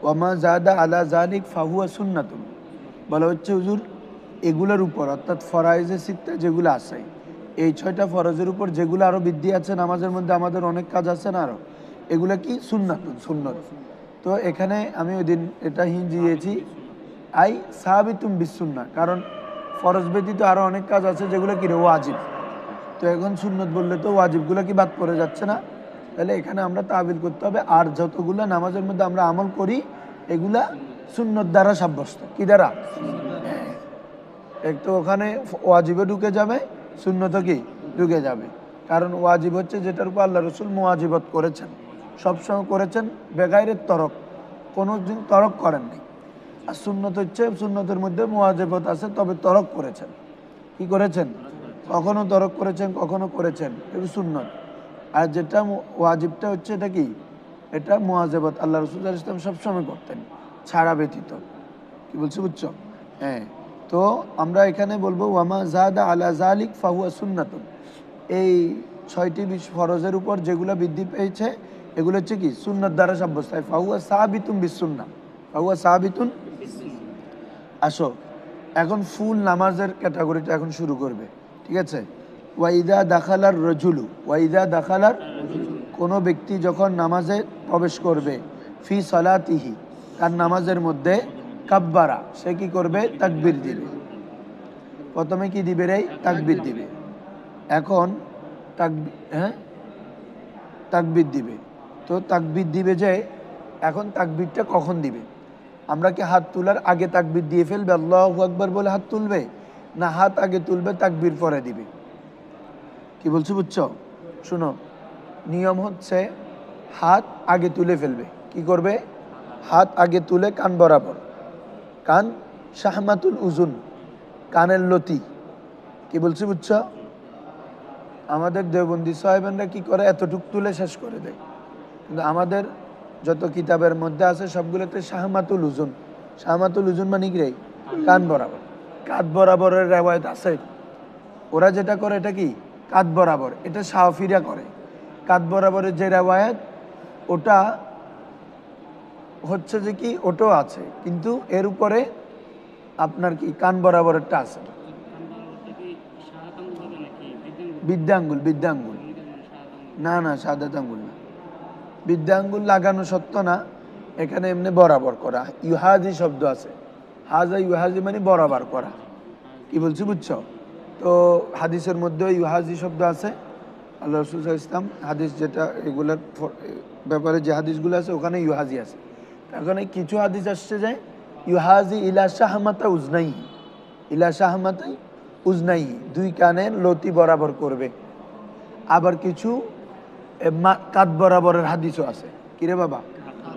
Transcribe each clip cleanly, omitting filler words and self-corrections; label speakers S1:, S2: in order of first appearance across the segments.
S1: ওয়ামা জাদা আলা জালিক ফাহুয়া সুন্নাতুন, বলা হচ্ছে হুজুর এগুলোর উপর অর্থাৎ ফরাইজে সিত্তা যেগুলো আছে, এই 6টা ফরজের উপর যেগুলো আরও বৃদ্ধি আছে নামাজের মধ্যে, আমাদের অনেক কাজ আছে না আরও, এগুলো কি সুন্নাতুন, সুন্নত। তো এখানে আমি ওই দিন এটা দিয়েছি আই সাহাবিতুম বিসুন্না, কারণ ফরজ ব্যতীত আরও অনেক কাজ আছে যেগুলো কি রে ওয়াজিব। তো এখন সুন্নত বললে তো ওয়াজিবগুলো কি বাদ পড়ে যাচ্ছে না? তাহলে এখানে আমরা তাবিল করতে হবে আর যতগুলো নামাজের মধ্যে আমরা আমল করি এগুলা সুন্নত দ্বারা সাব্যস্ত। কি দ্বারা? এক তো ওখানে ওয়াজিবে ঢুকে যাবে, সুন্নত কি ঢুকে যাবে। কারণ ওয়াজিব হচ্ছে যেটার উপর আল্লাহ রসুল মুওয়াজিবত করেছেন, সবসময় করেছেন বেগাইরের তরক, কোনো দিন তরক করেননি। আর সুন্নত হচ্ছে সুন্নতের মধ্যে মুওয়াজিবত আছে তবে তরক করেছেন। কি করেছেন? কখনো তরক করেছেন, কখনো করেছেন, এটা সুন্নত। আর যেটা ওয়াজিবটা হচ্ছে এটা কি, এটা মুওয়াজিবত আল্লাহ রসুল ইসলাম সবসময় করতেন ছাড়া ব্যতীত। কি বলছি বুঝছো? হ্যাঁ, তো আমরা এখানে বলবো ওয়ামা জাদা আলা জালিক ফাহুয়া সুন্নাতুন, এই 6টি ফরজের উপর যেগুলো বৃদ্ধি পেয়েছে এগুলো হচ্ছে কি সুন্নত দ্বারা সাব্যস্ত। ফাহুয়া সাহাবিতুন বিসুন্না, ফাহুয়া সাহাবিতুন। আসো এখন ফুল নামাজের ক্যাটাগরিটা এখন শুরু করবে, ঠিক আছে? ওয়াইদা দাখালার রজুলু, ওয়াইদা দাখালার, কোনো ব্যক্তি যখন নামাজে প্রবেশ করবে, ফি সালাতিহি, তার নামাজের মধ্যে, কাব্বারা, সে কি করবে? তাকবীর দিবে। প্রথমে কি দিবে রে? তাকবীর দিবে। এখন তাকবীর দিবে। তো তাকবীর দিবে যে, এখন তাকবীরটা কখন দিবে? আমরা কি হাত তোলার আগে তাকবীর দিয়ে ফেলবে, আল্লাহু আকবার বলে হাত তুলবে, না হাত আগে তুলবে তাকবীর পরে দিবে? কি বলছো বুঝছো? শুনো, নিয়ম হচ্ছে হাত আগে তুলে ফেলবে। কি করবে? হাত আগে তুলে কান বরাবর, কান শাহমাতুল উজুন, কানের লতি। কি বলছি বুঝছো? আমাদের দেওবন্দি সাহেবেনরা কি করে? এতটুক তুলে শেষ করে দেয়। কিন্তু আমাদের যত কিতাবের মধ্যে আছে সবগুলোতে শাহমাতুল উজুন। শাহমাতুল উজুন মানে কি রে? কান বরাবর। কাঁধ বরাবরের রেওয়ায়ত আছে। ওরা যেটা করে এটা কি কাঁধ বরাবর, এটা শাহফিরা করে। কাঁধ বরাবরের যে রেওয়ায়ত ওটা হচ্ছে যে কি ওটাও আছে, কিন্তু এর উপরে আপনার কি কান বরাবরেরটা আছে। বৃদ্ধাঙ্গুল, বৃদ্ধাঙ্গুল না, না শাহাদাত আঙ্গুল না। বৃদ্ধাঙ্গুল লাগানো সত্য না, এখানে এমনি বরাবর করা। ইউহাজি শব্দ আছে, হাজা ইউহাজি মানে বরাবর করা। কি বলছি বুঝছো? তো হাদিসের মধ্যেও ইউহাজি শব্দ আছে। আল্লাহ রসুল ইসলাম হাদিস যেটা এগুলার ব্যাপারে যে হাদিসগুলো আছে ওখানে ইউহাজি আছে। ওখানে কিছু হাদিস আসছে যে ইউহাজি ইলা শাহমাতা উজনাই, ইলা শাহমাতাই উজনাই, দুই কানের লতি বরাবর করবে। আবার কিছু কাঁধ বরাবরের হাদিসও আছে। কিরে বাবা?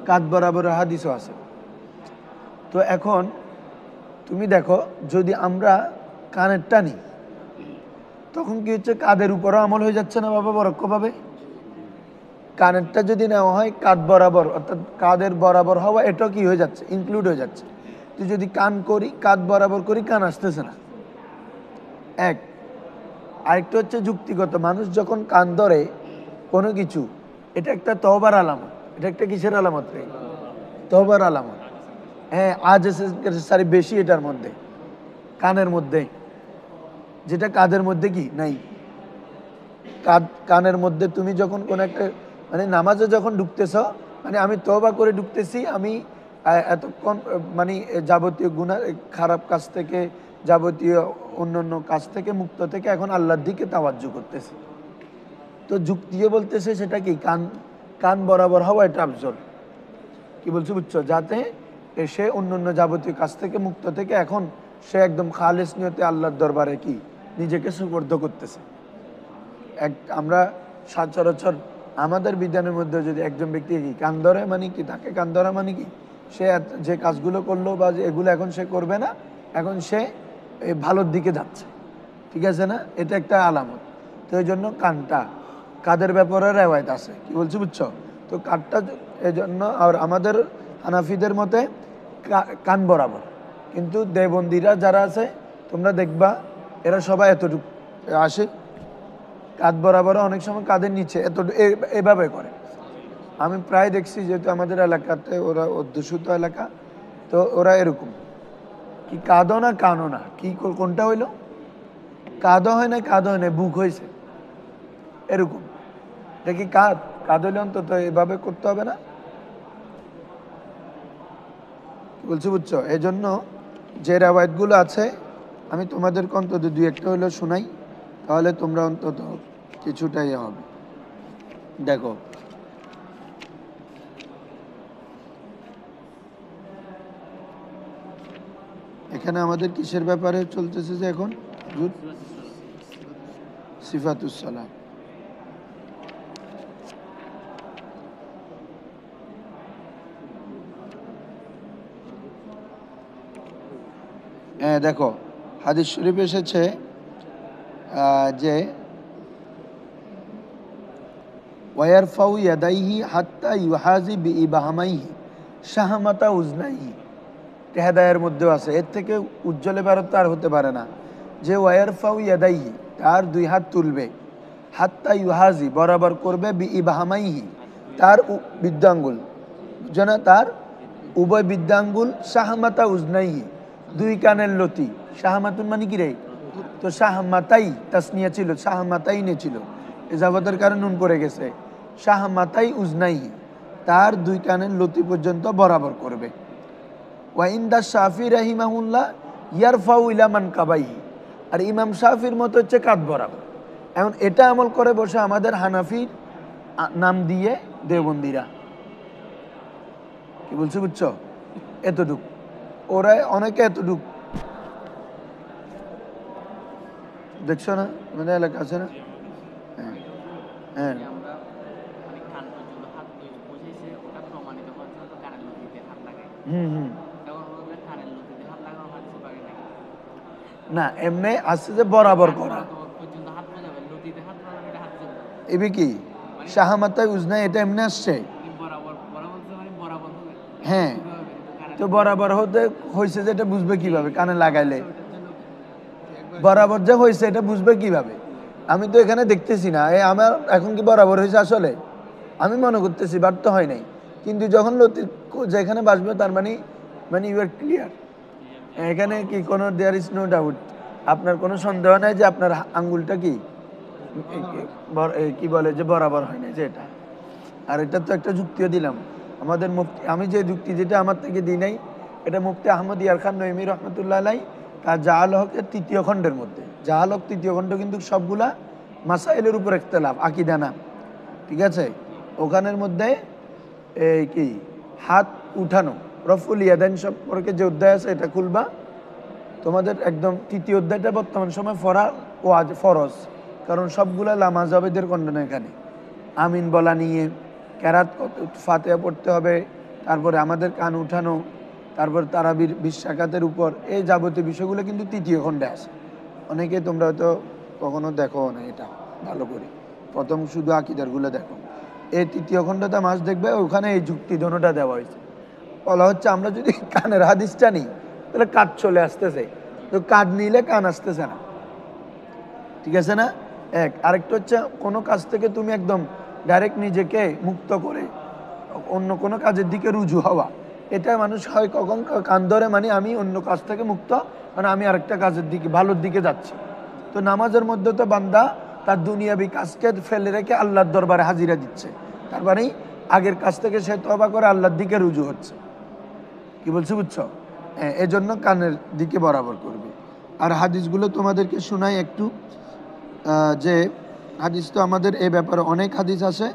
S1: কাঁধ বরাবরের হাদিসও আছে। তো এখন তুমি দেখো, যদি আমরা কানের টানি তখন কি হচ্ছে? কাঁধের উপরও আমল হয়ে যাচ্ছে না বাবা পরোক্ষভাবে? কানেরটা যদি নেওয়া হয় কাঁধ বরাবর, অর্থাৎ কাঁধের বরাবর হওয়া, এটাও কি হয়ে যাচ্ছে? ইনক্লুড হয়ে যাচ্ছে। তুই যদি কান করি, কাঁধ বরাবর করি, কান আসতেছে না। এক, আরেকটা হচ্ছে যুক্তিগত। মানুষ যখন কান ধরে কোনো কিছু, এটা একটা তওবার আলামত। এটা একটা কিসের আলামত রে? তওবার আলামত। হ্যাঁ, আজ সারি বেশি এটার মধ্যে, কানের মধ্যে, যেটা কাঁধের মধ্যে কি নাই। কানের মধ্যে তুমি যখন কোন একটা মানে নামাজে যখন ঢুকতেছ, মানে আমি তওবা করে ঢুকতেছি, আমি এতক্ষণ মানে যাবতীয় গুনাহ খারাপ কাজ থেকে, যাবতীয় অন্যান্য কাজ থেকে মুক্ত থেকে এখন আল্লাহর দিকে তাওয়াজ্জু করতেছি। তো যুক্তিও বলতেছে সেটা কি কান, কান বরাবর হওয়া এটা আফজল। কি বলছো বুঝছো? যাতে সে অন্যান্য যাবতীয় কাজ থেকে মুক্ত থেকে এখন সে একদম খালেস নিয়তে আল্লাহর দরবারে কি নিজেকে সুপর্দ করতেছে। আমরা সচরাচর আমাদের বিধানের মধ্যে যদি একজন ব্যক্তি কি কান ধরে মানে কি, তাকে কান ধরা মানে কি সে যে কাজগুলো করলো বা এগুলো এখন সে করবে না, এখন সে ভালোর দিকে যাচ্ছে। ঠিক আছে না? এটা একটা আলামত। তো এই জন্য কানটা, কাদের ব্যাপারে রেওয়ায়ত আছে। কি বলছি বুঝছো? তো কানটা এই জন্য, আর আমাদের হানাফিদের মতে কান বরাবর। কিন্তু দেবন্দিরা যারা আছে তোমরা দেখবা এরা সবাই এতটুকু আসে, কাঁধ বরাবর, অনেক সময় কাঁধের নিচে এত এভাবে করে। আমি প্রায় দেখছি, যেহেতু আমাদের এলাকাতে ওরা অধ্যুষিত এলাকা, তো ওরা এরকম কি কাঁদো না কানো না, কি কোনটা হইলো, কাঁদো হয় না কাঁদো হয় না, বুক হয়েছে এরকম, দেখি কাঁদ হইলে অন্তত এভাবে করতে হবে না, কি বলছি বুঝছো? এই জন্য যে রেওয়ায়তগুলো আছে আমি তোমাদেরকে অন্তত দুই একটা হইলো শোনাই, তাহলে তোমরা অন্তত কিছুটাই হবে। দেখো, এখানে আমাদের কিসের ব্যাপারে চলতেছে যে এখন সিফাতুস সালাত। হ্যাঁ দেখো, হাদিস শরীফ এসেছে যে ওয়ারফাউ ইয়াদাইহি হাত্তা ইউহাজি বিইবাহামাইহি শাহমাতা উজনাইহি, হেদায়ের মধ্যেও আছে, এর থেকে উজ্জ্বল ইবারত আর হতে পারে না, যে ওয়ারফাউ ইয়াদাইহি তার দুই হাত তুলবে, হাত্তা ইউহাজি বরাবর করবে বিইবাহামাইহি তার বৃদ্ধাঙ্গুল, বুঝছো না, তার উভয় বৃদ্ধাঙ্গুল, শাহমাতা উজনাইহি দুই কানের লতি, শাহমাতুন মানে কি রে, তো শাহমাতাই তাসনিয়া ছিল, শাহমাতাই নে ছিল, এজাবতের কারণে নুন পড়ে গেছে, শাহমাতাই উজনাইহি তার দুই কানের লতি পর্যন্ত বরাবর করবে। ওয়াইন্দা শাফি রাহিমাহুল্লাহ ইয়ারফাউ ইলা মানকাবাইহি, আর ইমাম শাফির মতো হচ্ছে কাঁধ বরাবর। এখন এটা আমল করে বসে আমাদের হানাফির নাম দিয়ে দেওবন্দিরা, কি বলছো বুঝছো, এতটুক, ওরা অনেকে এতটুক, দেখছো না আমাদের এলাকা আছে না, হ্যাঁ হ্যাঁ না এমনি আসছে যে বরাবর করা, এবে কি শাহমাতায় উজনাই, এটা এমনি আসছে, হ্যাঁ তো বরাবর হতে হয়েছে যে এটা বুঝবে কিভাবে, কানে লাগাইলে বরাবর যে হয়েছে এটা বুঝবে কিভাবে? আমি তো এখানে দেখতেছি না, আমার এখন কি বরাবর হয়েছে আসলে, আমি মনে করতেছি বাট তো হয় নাই, কিন্তু যখন লতি যেখানে বাসবে তার মানে ইউ আর ক্লিয়ার, এখানে কি কোনো দেয়ার ইজ নো ডাউট, আপনার কোনো সন্দেহ নাই যে আপনার আঙ্গুলটা কি বলে যে বরাবর হয় না যে এটা। আর এটা তো একটা যুক্তিও দিলাম, আমাদের মুফতি, আমি যে যুক্তি যেটা আমার থেকে দিই নাই, এটা মুফতি আহমদ ইয়ার খান নঈমী রহমতুল্লাহ আলাই তার জাহাল হকের তৃতীয় খণ্ডের মধ্যে, জাহাল হক তৃতীয় খণ্ড কিন্তু সবগুলা মাসাইলের উপর ইখতিলাফ, আকীদা না, ঠিক আছে, ওখানের মধ্যে এই কি হাত উঠানো রফুল ইয়াদাইন সম্পর্কে যে অধ্যায় আছে এটা খুলবা, তোমাদের একদম তৃতীয় অধ্যায়টা বর্তমান সময় ও আজ ফরজ, কারণ সবগুলা লামাজাবেদের খণ্ডনা এখানে, আমিন বলা নিয়ে, কেরাত ফাতিহা পড়তে হবে, তারপরে আমাদের কান উঠানো, তারপর তারাবির 20 রাকাতের উপর, এই যাবতীয় বিষয়গুলো কিন্তু তৃতীয় খণ্ডে আছে, অনেকে তোমরা হয়তো কখনো দেখো না এটা ভালো করে, প্রথম শুধু আকীদারগুলো দেখো, এই তৃতীয় খণ্ডটা মাস দেখবে, ওখানে এই যুক্তি দোনোটা দেওয়া হয়েছে, বলা হচ্ছে আমরা যদি কানের হাদিসটা নিই তাহলে কাঠ চলে আসতেছে, তো কাঠ নিলে কান আসতেছে না, ঠিক আছে না, এক, আরেকটা হচ্ছে কোনো কাজ থেকে তুমি একদম ডাইরেক্ট নিজেকে মুক্ত করে অন্য কোনো কাজের দিকে রুজু হওয়া, এটা মানুষ হয় কখন কান ধরে, মানে আমি অন্য কাজ থেকে মুক্ত, মানে আমি আরেকটা কাজের দিকে ভালোর দিকে যাচ্ছি, তো নামাজের মধ্যে তো বান্দা তার দুনিয়াবি কাজকে ফেলে রেখে আল্লাহর দরবারে হাজিরা দিচ্ছে, তার মানে আগের কাজ থেকে সে তওবা করে আল্লাহর দিকে রুজু হচ্ছে, কি বলছি বুঝছো, এজন্য কানের দিকে বরাবর করবে। আর হাদিসগুলো তোমাদেরকে শোনাই একটু, যে হাদিস তো আমাদের এই ব্যাপারে অনেক হাদিস আছে,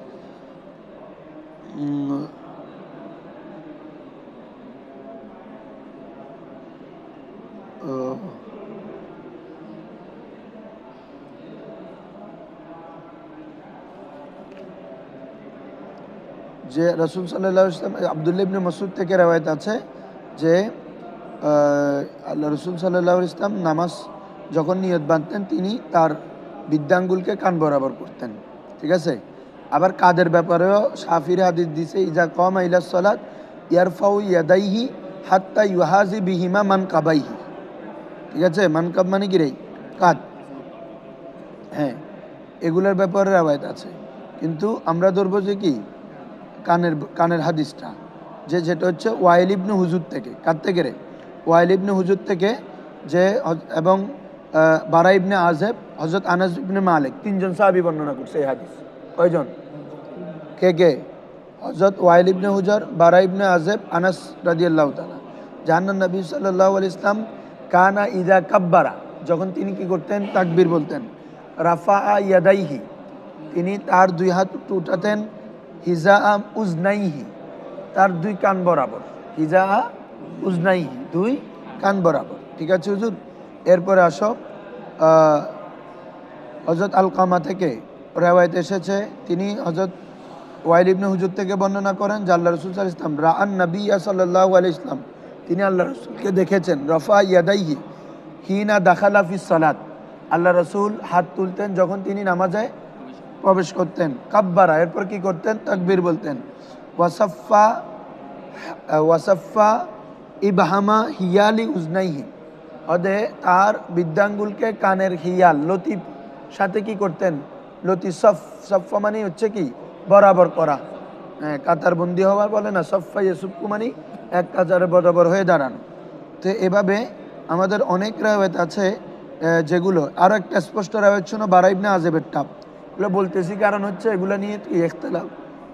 S1: যে রাসূল সাল্লাল্লাহু আলাইহি ওয়াসাল্লাম, আব্দুল্লাহ ইবনে মাসউদ থেকে রওয়ায়াত আছে যে আল্লাহ রাসূল সাল্লাল্লাহু আলাইহি ওয়াসাল্লাম নামাজ যখন নিয়ত বাঁধতেন তিনি তার বৃদ্ধাঙ্গুলকে কান বরাবর করতেন, ঠিক আছে। আবার কাদের ব্যাপারেও শাফির হাদিস দিছে, ইজা কমা ইলাস সালাত ইয়ারফাউ ইয়াদাইহি হাত্তা ইউহাজি বিহিমা মানকাবাইহি, ঠিক আছে, মানকাব মানে কি রে, কাঁধ, হ্যাঁ, এগুলোর ব্যাপারে রওয়ায়াত আছে, কিন্তু আমরা ধরবো যে কি কানের হাদিসটা যেটা হচ্ছে ওয়াইল ইবনে হুজুর থেকে, কার থেকে রে? ওয়াইল ইবনে হুজুর থেকে, যে এবং বারা ইবনে আজেব, হযরত আনাস ইবনে মালিক, তিনজন সাহাবী বর্ণনা করছে এই হাদিস। কয়জন? কে? হযরত ওয়াইল ইবনে হুজর, বারা ইবনে আজেব, আনাস রাদিয়াল্লাহু তাআলা। জাহান্নাম নবী সাল্লাল্লাহু আলাইহি ইসলাম কানা ইযা কাব্বারা, যখন তিনি কি করতেন? তাকবীর বলতেন। রাফাআ ইয়াদাইহি, তিনি তার দুই হাত উঠাতেন। হিজা উজনাইহি, তার দুই কান বরাবর। হিজা উজনাইহি, দুই কান বরাবর। ঠিক আছে হুজুর? এরপরে আসো, হযরত আলকামা থেকে রিওয়ায়াত এসেছে, তিনি হযরত ওয়াইল ইবনে হুজুর থেকে বর্ণনা করেন যে আল্লাহ রাসূল সাল্লাল্লাহু আলাইহি ওয়াসাল্লাম রাআন নবিয়্য সাল্লাল্লাহু আলাইহি ওয়াসাল্লাম, তিনি আল্লাহ রাসূলকে দেখেছেন। রফা ইয়াদাইহি হিনা দাখালা ফিস সালাত, আল্লাহ রাসূল হাত তুলতেন যখন তিনি নামাজে প্রবেশ করতেন। কাব্বারা, এরপর কি করতেন? তাকবীর বলতেন। ওয়াসাফা ইবহামা হিয়ালি উজনাইহি, অদে তার বৃদ্ধাঙ্গুলকে কানের হিয়াল, লতিফ সাথে কি করতেন? লতি সফা মানে হচ্ছে কি? বরাবর করা। হ্যাঁ, কাতার বন্দি হওয়া বলে না, সফা ইয়েসুফু মানে এক কাতারে বরাবর হয়ে দাঁড়ানো। তো এভাবে আমাদের অনেক রাওয়ায়াত আছে, যেগুলো আরও একটা স্পষ্ট রাওয়ায়াত ছিল বারা ইবনে আজেবের টাপ। এগুলো বলতেছি কারণ হচ্ছে এগুলো নিয়ে ইখতিলাফ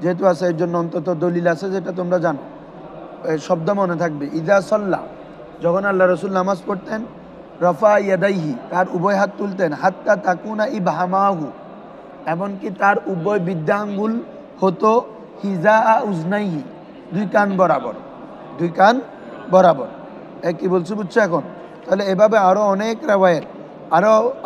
S1: যেহেতু আছে, এর জন্য অন্তত দলিল আছে যেটা তোমরা জানো, শব্দ মনে থাকবে। ইজা সল্লা, যখন আল্লাহ রসুল নামাজ পড়তেন, রফা ইয়াদাইহি, তার উভয় হাত তুলতেন। হাত্তা তাকুনা ইবহামাহু, এমনকি তার উভয় বৃদ্ধাঙ্গুল হতো হিজা উজনাইহি, দুই কান বরাবর। দুই কান বরাবর। কি বলছি বুঝছো এখন? তাহলে এভাবে আরও অনেক রেওয়ায়েত,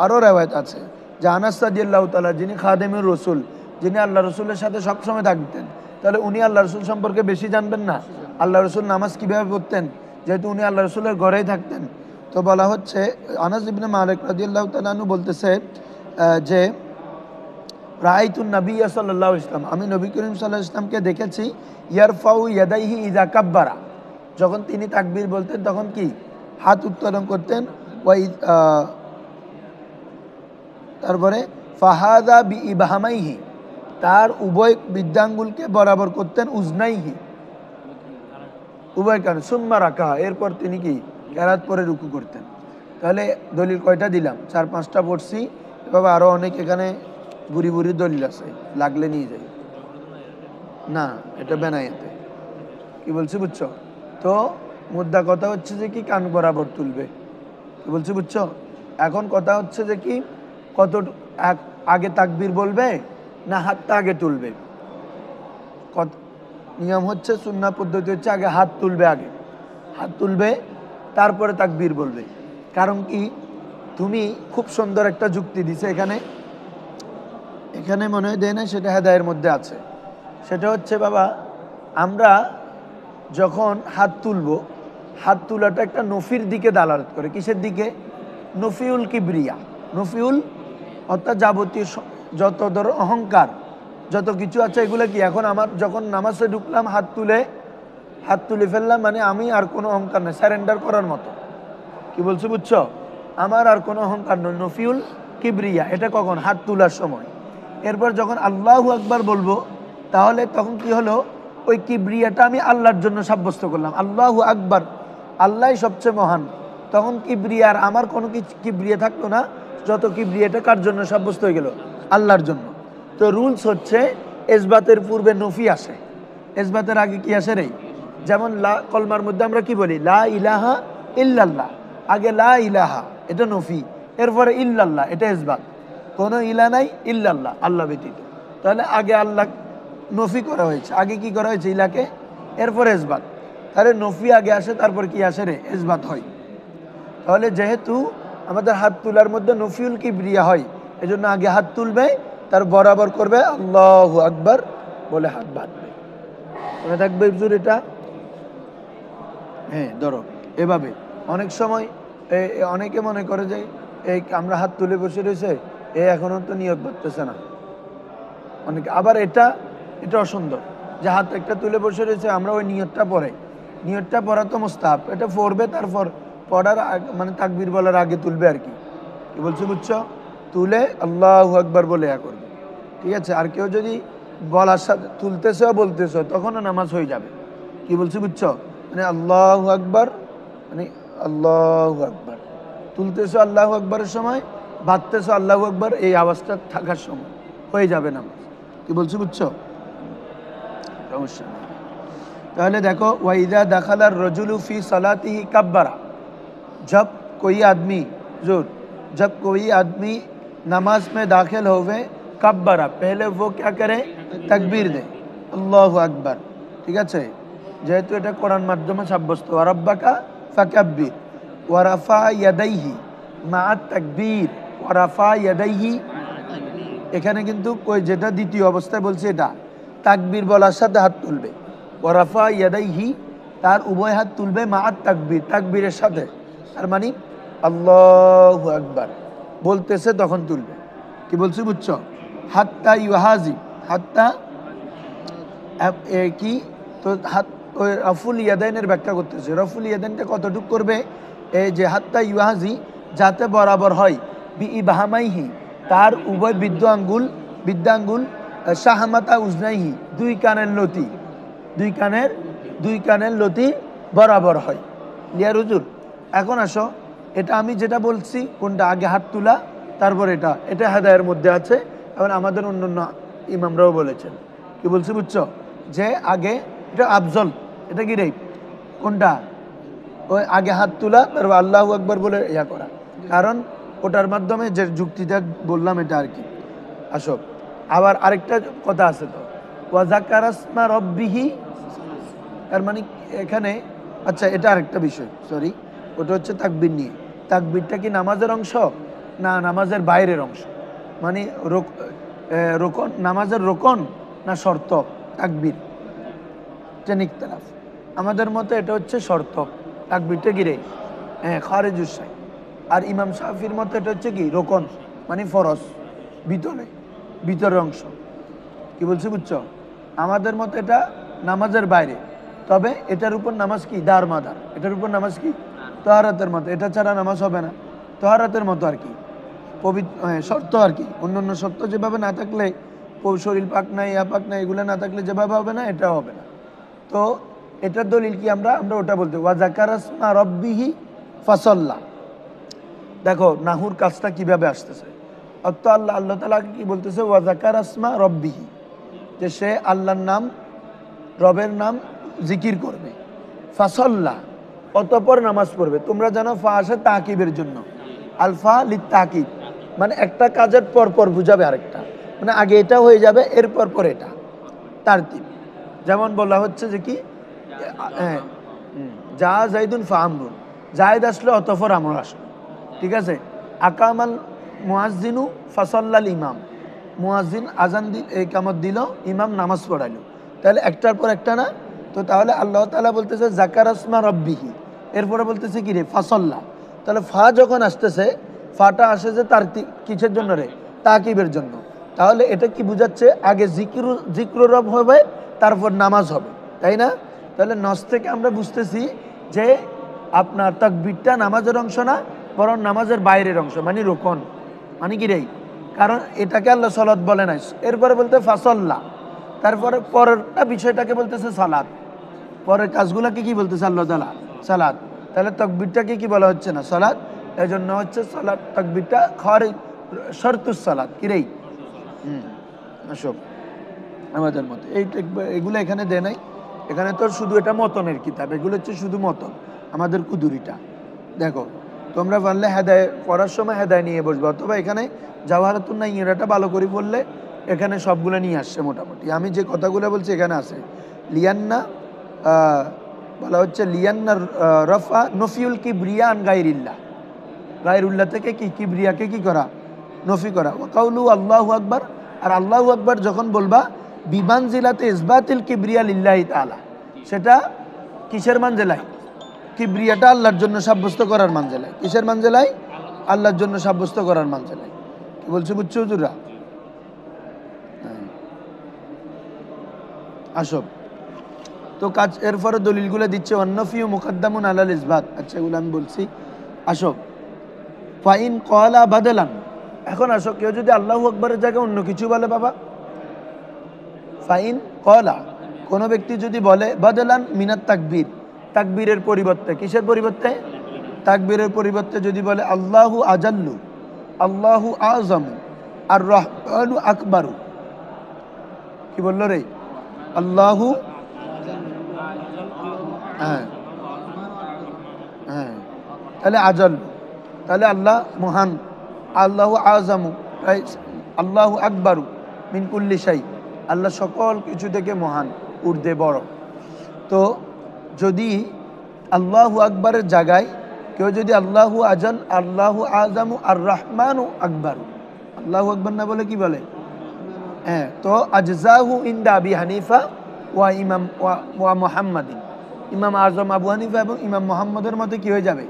S1: আরও রেওয়ায়েত আছে যে আনাস রাদিয়াল্লাহু তাআলা, যিনি খাদেমুর রসুল, যিনি আল্লাহ রসুলের সাথে সবসময় থাকতেন, তাহলে উনি আল্লাহ রসুল সম্পর্কে বেশি জানবেন না? আল্লাহ রসুল নামাজ কীভাবে পড়তেন, যেহেতু উনি আল্লাহ রসুলের ঘরেই থাকতেন। তো বলা হচ্ছে, আনাস ইবনে মালিক রাদিয়াল্লাহু তাআলা আনহু বলতেছে যে রাআইতুন নবিয়্য সাল্লাল্লাহু আলাইহি ওয়াসাল্লাম, আমি নবী করিম সাল্লাল্লাহু আলাইহি ওয়াসাল্লামকে দেখেছি, ইয়ারফাউ ইয়াদাইহি ইযা কাব্বারা, যখন তিনি তাকবীর বলতেন তখন কি? হাত উত্তোলন করতেন। তারপরে ফাহাদা বি ইবহামাইহি, তার উভয় বৃদ্ধাঙ্গুলকে বরাবর করতেন। উজনাইহি, উভয় কান। সুম্মা রাকা, এরপর তিনি কি? কেরাত পরে রুকু করতেন। তাহলে দলিল কয়টা দিলাম? 4-5টা পড়ছি। এভাবে আরও অনেক এখানে বুড়ি বুড়ি দলিল আছে, লাগলে নিয়ে যাই। না, এটা বেনাইতে। কি বলছি বুঝছো? তো মুদ্রা কথা হচ্ছে যে কি? কান বরাবর তুলবে। কি বলছি বুঝছো? এখন কথা হচ্ছে যে কি? কত আগে তাকবীর বলবে না হাতটা আগে তুলবে? কত নিয়ম হচ্ছে, সুন্নাহ পদ্ধতি হচ্ছে আগে হাত তুলবে, আগে হাত তুলবে, তারপরে তাকবীর বলবে। কারণ কি? তুমি খুব সুন্দর একটা যুক্তি দিছে এখানে মনে হয় দেয় না, সেটা হেদায়ের মধ্যে আছে। সেটা হচ্ছে, বাবা, আমরা যখন হাত তুলব, হাত তোলাটা একটা নফির দিকে দালালত করে। কিসের দিকে? নফিউল কিবরিয়া, নফিউল অর্থাৎ যাবতীয় যত ধর অহংকার যত কিছু আছে এগুলো কি? এখন আমার যখন নামাজে ঢুকলাম, হাত তুলে ফেললাম, মানে আমি আর কোনো অহংকার নেই, স্যারেন্ডার করার মতো। কি বলছো বুঝছো? আমার আর কোনো অহংকার নয়, নফিউল কিবরিয়া। এটা কখন? হাত তোলার সময়। এরপর যখন আল্লাহু আকবার বলবো, তাহলে তখন কি হলো? ওই কিবরিয়াটা আমি আল্লাহর জন্য সাব্যস্ত করলাম। আল্লাহু আকবার, আল্লাহই সবচেয়ে মহান। তখন কিবরিয়ার আমার কোনো কিবরিয়া থাকতো না, যত কিবরিয়াটা কার জন্য সাব্যস্ত হয়ে গেল? আল্লাহর জন্য। তো রুলস হচ্ছে, ইসবাতের পূর্বে নফি আসে, ইসবাতের আগে কি আসে রে? যেমন কলমার মধ্যে আমরা কি বলি? লা ইলাহা ইল্লাল্লাহ, আগে লা ইলাহা, এটা নফি, এরপরে ইল্লাল্লাহ, এটা ইসবাত। কোনো ইলা নাই, ইল্লাল্লাহ, আল্লাহ ব্যতীত। তাহলে আগে আল্লাহ নফি করা হয়েছে, আগে কি করা হয়েছে? ইলাকে, এরপরে ইসবাত। তাহলে নফি আগে আসে, তারপর কি আসে রে? ইসবাত হয়। তাহলে যেহেতু আমাদের হাত তোলার মধ্যে নফিউল কিবরিয়া হয়, এজন্য আগে হাত তুলবে, তার বরাবর করবে, আল্লাহু আকবার বলে হাত বাঁধবে। মনে থাকবে হুজুর এটা? হ্যাঁ, ধরো এভাবে। অনেক সময় অনেকে মনে করে যে এই আমরা হাত তুলে বসে রয়েছে, এখনো তো নিয়ত বাঁধতেছে না। অনেকে আবার এটা অসুন্দর যে হাত একটা তুলে বসে রয়েছে, আমরা ওই নিয়তটা পড়াই। নিয়তটা পড়া তো মুস্তাহাব, এটা পড়বে, তারপর পড়ার মানে তাকবীর বলার আগে তুলবে আর কি। কি বলছো বুঝছো? তুলে আল্লাহু আকবার বলে করবে। ঠিক আছে? আর কেউ যদি বলার সাথে তুলতেছো বলতেছো তখনও নামাজ হয়ে যাবে। কি বলছি বুঝছো? মানে আল্লাহু আকবার, মানে আল্লাহু আকবার তুলতেছো আল্লাহু আকবরের সময়, বাঁধতেছো আল্লাহু আকবার এই আওয়াজটা থাকার সময় হয়ে যাবে নামাজ। কি বলছি বুঝছো? সমস্যা নেই। তাহলে देखो वैदा दखलर रजुलु फी सलातिही कब्बरा, जब कोई आदमी जो जब कोई आदमी नमाज में दाखिल होवे कब्बरा, पहले वो क्या करे? तकबीर दे, अल्लाहु अकबर। ठीक है, যেহেতু এটা কোরআন মাধ্যমে সাব্যস্ত, ওয়ারাব্বাকা ফাকাব্বির ওয়ারাফা ইয়াদাইহি মা তাকবীর ওয়ারাফা ইয়াদাইহি, এখানে কিন্তু যেটা দ্বিতীয় অবস্থায় বলছে এটা তাকবীর বলার সাথে হাত তুলবে, ওয়ারাফা ইয়াদাইহি তার উভয় হাত তুলবে মা তাকবীর তাকবীরের সাথে, আর মানে আল্লাহু আকবার বলতেছে তখন তুলবে। কি বলছি বুঝছো? হাত্তা ইউহাজি, হাত্তা কি তো হাত ওই রফুল ইয়াদাইনের ব্যাখ্যা করতেছে। রফুল ইয়াদাইনটা কতটুকু করবে? এই যে হাত্তা ইউহাজি যাতে বরাবর হয়, বি ইবহামাইহি তার উভয় বৃদ্ধাঙ্গুল শাহমাতা উজনাইহি দুই কানের লতি, দুই কানের লতি বরাবর হয়। লিয়ার হুজুর, এখন আসো এটা আমি যেটা বলছি কোনটা আগে হাত তোলা তারপর এটা হেদায়ের মধ্যে আছে, এবং আমাদের অন্যান্য ইমামরাও বলেছেন। কি বলছি বুঝছো? যে আগে এটা আফজল, এটা কি রে কোনটা? ওই আগে হাত তোলা তারপর আল্লাহু আকবার বলে ইয়া করা, কারণ ওটার মাধ্যমে যে যুক্তিটা বললাম এটা আর কি। আসো আবার আরেকটা কথা আছে তো, ওয়াজাকারাসমা রব্বিহি, তার মানে এখানে আচ্ছা এটা আরেকটা বিষয়, সরি, ওটা হচ্ছে তাকবীর নিয়ে। তাকবীরটা কি নামাজের অংশ না নামাজের বাইরের অংশ? মানে রোকন, নামাজের রোকন না শর্ত তাকবীর? ইখতিলাফ। আমাদের মতে এটা হচ্ছে শর্ত, তাকবীরটা গিরে খারিজুস সাই। আর ইমাম শাফির মতে এটা হচ্ছে কি রোকন, মানে ফরজ, ভিতরের অংশ। কি বলছি বুঝছো? আমাদের মতে এটা নামাজের বাইরে, তবে এটার উপর নামাজ কি দারমাদার, এটার উপর নামাজ কি তহারাতের মতো, এটা ছাড়া নামাজ হবে না, তহারাতের মতো আর কি, পবিত্র শর্ত আর কি। অন্যান্য শর্ত যেভাবে না থাকলে, শরীর পাক নাই পাক নাই এগুলো না থাকলে যেভাবে হবে না এটা হবে না। তো এটার দলিল কি? আমরা ওটা বলতে ওয়াজাকারাসমা রব্বিহি ফাসাল্লা। দেখো নাহুর কাজটা কিভাবে আসতেছে, অর্থ আল্লাহ তাআলা কি বলতেছে? ওয়াজাকারাসমা রব্বিহি, যে সে আল্লাহর নাম, রবের নাম জিকির করবে, ফাসাল্লা অতঃপর নামাজ পড়বে। তোমরা জানো ফা আসে তাকিবের জন্য, আলফা লিত তাকিব, মানে একটা কাজের পর বুঝাবে আরেকটা, মানে আগে এটা হয়ে যাবে এরপর পর এটা, তারতিব। যেমন বলা হচ্ছে যে কি যা জাইদুন ফা আমরুন, জায়দ আসলে অতঃপর আমর আসলো। ঠিক আছে, আকামাল মুয়াজ্জিনু ফাসাল্লাল ইমাম, মুয়াজ্জিন আজান ইকামত দিল, ইমাম নামাজ পড়াইলো, তাহলে একটার পর একটা না? তো তাহলে আল্লাহ তাআলা বলতেছে জাকারাসমা রব্বিহি, এরপরে বলতেছে কি রে ফাসাল্লা। তাহলে ফা যখন আসতেছে, ফাটা আসে যে তার কিসের জন্য রে? তাকিবের জন্য। তাহলে এটা কি বুঝাচ্ছে? আগে জিক্র রব হবে তারপর নামাজ হবে, তাই না? তাহলে নস থেকে আমরা বুঝতেছি যে আপনার তাকবীরটা নামাজের অংশ না, বরং নামাজের বাইরের অংশ, মানে রোকন, মানে কি রে? কারণ এটাকে আল্লাহ সালাত বলে নাই, এরপরে বলতে ফাসাল্লা, তারপরে পরেরটা বিষয়টাকে বলতেছে সালাত, পরের কাজগুলোকে কি বলতেছে আল্লাহ তাআলা? সালাত। তাহলে তাকবীরটাকে কি বলা হচ্ছে না? সালাত। এই জন্য হচ্ছে সালাত, তাকবীরটা খারিজ শর্তুস সালাত, কি রে? আসব আমাদের মতে এগুলো এখানে দেয় নাই, এখানে তো শুধু এটা মতনের কিতাব, এগুলো হচ্ছে শুধু মতন, আমাদের কুদুরিটা। দেখো তোমরা পারলে হেদায় পড়ার সময় হেদায় নিয়ে বসবে, অথবা এখানে জাওহারাতুন নাইয়্যিরাটা ভালো করে বললে এখানে সবগুলো নিয়ে আসছে মোটামুটি। আমি যে কথাগুলো বলছি এখানে আছে। লিয়ান্না বলা হচ্ছে লিয়ান্না রফা নফিউল কিবরিয়া আন গায়রিল্লাহ, গায়রুল্লাহ থেকে কি কিবরিয়াকে কি করা? নফি করা। ওয়া কাউলু আল্লাহু আকবার, আর আল্লাহু আকবার যখন বলবা বিমানজিলাতে ইসবাতিল কিবরিয়া লিল্লাহি তাআলা, সেটা কিসের মানজিলায়? কিবরিয়াটা আল্লাহর জন্য সাব্যস্ত করার মানজিলায়। কিসের মানজিলায়? আল্লাহর জন্য সাব্যস্ত করার মানজিলায়। কি বলছে বুঝছো হুজুররা? আসব তো কাজ এরপরে দলিলগুলো দিচ্ছে, ওয়ান্নফিউ মুকদ্দামুন আলাল ইসবাত। আচ্ছা এগুলো আমি বলছি। আসব ফাইন ক্বালা বাদলান, এখন আসো কেউ যদি আল্লাহু আকবরের জায়গায় অন্য কিছু বলে, বাবা ফাইন কলা, কোনো ব্যক্তি যদি বলে বদলান মিনাত তাকবীর, তাকবীরের পরিবর্তে, কিসের পরিবর্তে? তাকবীরের পরিবর্তে যদি বলে আল্লাহু আজাল্লু, আল্লাহু আযমু, আর রহমানু আকবারু। কি বললো রে? আল্লাহু, হ্যাঁ হ্যাঁ, তাহলে আজল, তাহলে আল্লাহ মহান, আল্লাহু আযমু, আল্লাহু আকবারু মিন কুল্লি শাই, আল্লাহ সকল কিছু থেকে মহান, ঊর্ধ্বে বড়। তো যদি আল্লাহু আকবরের জায়গায় কেউ যদি আল্লাহু আজল, আল্লাহু আযমু, আর রহমানু আকবারু, আল্লাহু আকবার না বলে কি বলে? হ্যাঁ, তো আজজাহু ইনদা আবি হানিফা ওয়া ইমাম ওয়া মুহাম্মাদিন, ইমাম আজম আবু হানিফা এবং ইমাম মুহাম্মদের মতে কি হয়ে যাবে?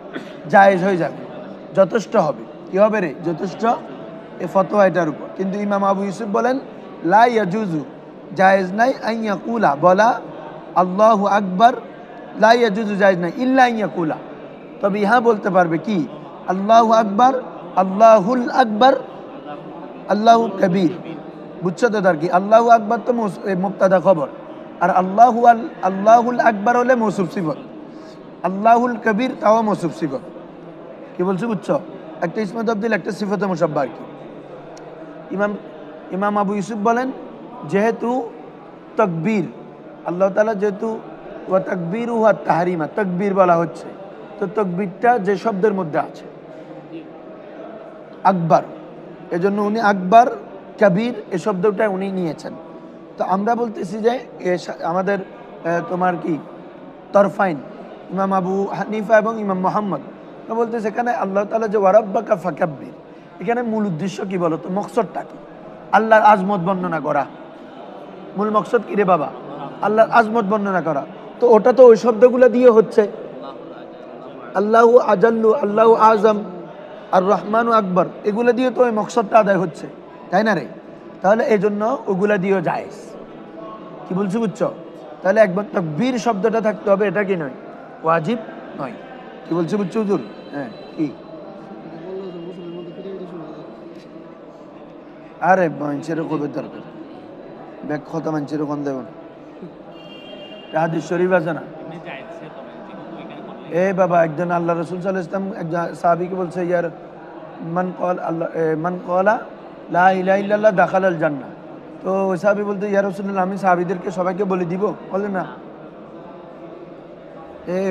S1: জায়েজ হয়ে যাবে, যথেষ্ট হবে। কি হবে রে? যথেষ্ট, এ ফতোয়া এটার উপর। কিন্তু ইমাম আবু ইউসুফ বলেন লা ইয়াজুজু, জায়েজ নাই, আন ইয়াকুলা, বলা আল্লাহু আকবার, লা ইয়াজুজু, জায়েজ নাই, ইল্লা আন ইয়াকুলা, তবে ইহা বলতে পারবে কি? আল্লাহু আকবার, আল্লাহুল আকবার, আল্লাহু কবীর। বুঝছো তো তার কি? আল্লাহু আকবার তো মুবতাদা খবর, আর আল্লাহুল আকবার হলে মৌসুফ সিফত, আল্লাহুল কবীর তাও মৌসুফ সিফত। কি বলছো? বুঝছো? একটা ইসমে তাবদীল, একটা সিফতে মুশাব্বাহ আর কি। ইমাম আবু ইউসুফ বলেন যেহেতু তাকবীর, আল্লাহ তাআলা যেহেতু ওয়া তাকবীরু ওয়া তাহরিমা, তাকবীর বলা হচ্ছে, তো তাকবীরটা যে শব্দের মধ্যে আছে আকবার, এজন্য উনি আকবার কবির এ শব্দটা উনি নিয়েছেন। তো আমরা বলতেছি যে আমাদের তোমার কি তরফাইন, ইমাম আবু হানিফা এবং ইমাম মুহাম্মদ বলতেছে এখানে আল্লাহ তাআলা যে ওয়ারাব্বাকা ফাকাব্বির, এখানে মূল উদ্দেশ্য কি বলো তো? মকসদটা কি? আল্লাহর আজমত বর্ণনা করা। মূল মকসদ কি রে বাবা? আল্লাহর আজমত বর্ণনা করা। তো ওটা তো ওই শব্দগুলো দিয়ে হচ্ছে, আল্লাহু আজাল্লু, আল্লাহু আযম, আর রহমানু আকবর, এগুলো দিয়ে তো ওই মকসদটা আদায় হচ্ছে, তাই না রে? তাহলে এই জন্য ওগুলা দিয়েও জায়েজ। কি বলছি? বুঝছো? তাহলে একবার তাকবীর শব্দটা থাকতে হবে, এটা কি নয়? ওয়াজিব নয়। কি বলছি? বুঝছো হুজুর? হ্যাঁ। কি? আরে মানুষের কবে দরকার, ব্যাখ্যা মানুষের কোন দেবেন? হাদিস শরীফ আছে না? এ বাবা, একজন আল্লাহ রাসূল সাল্লাল্লাহু আলাইহি ওয়াসাল্লাম একজন সাহাবীকে বলছে ইয়ার মান ক্বালা লা ইলাহা ইল্লাল্লাহ দাখালাল জান্নাহ। তো ওই সাহাবী বলতে ইয়া রাসূলুল্লাহ, আমি সাহাবীদেরকে সবাইকে বলে দিব? বলে না।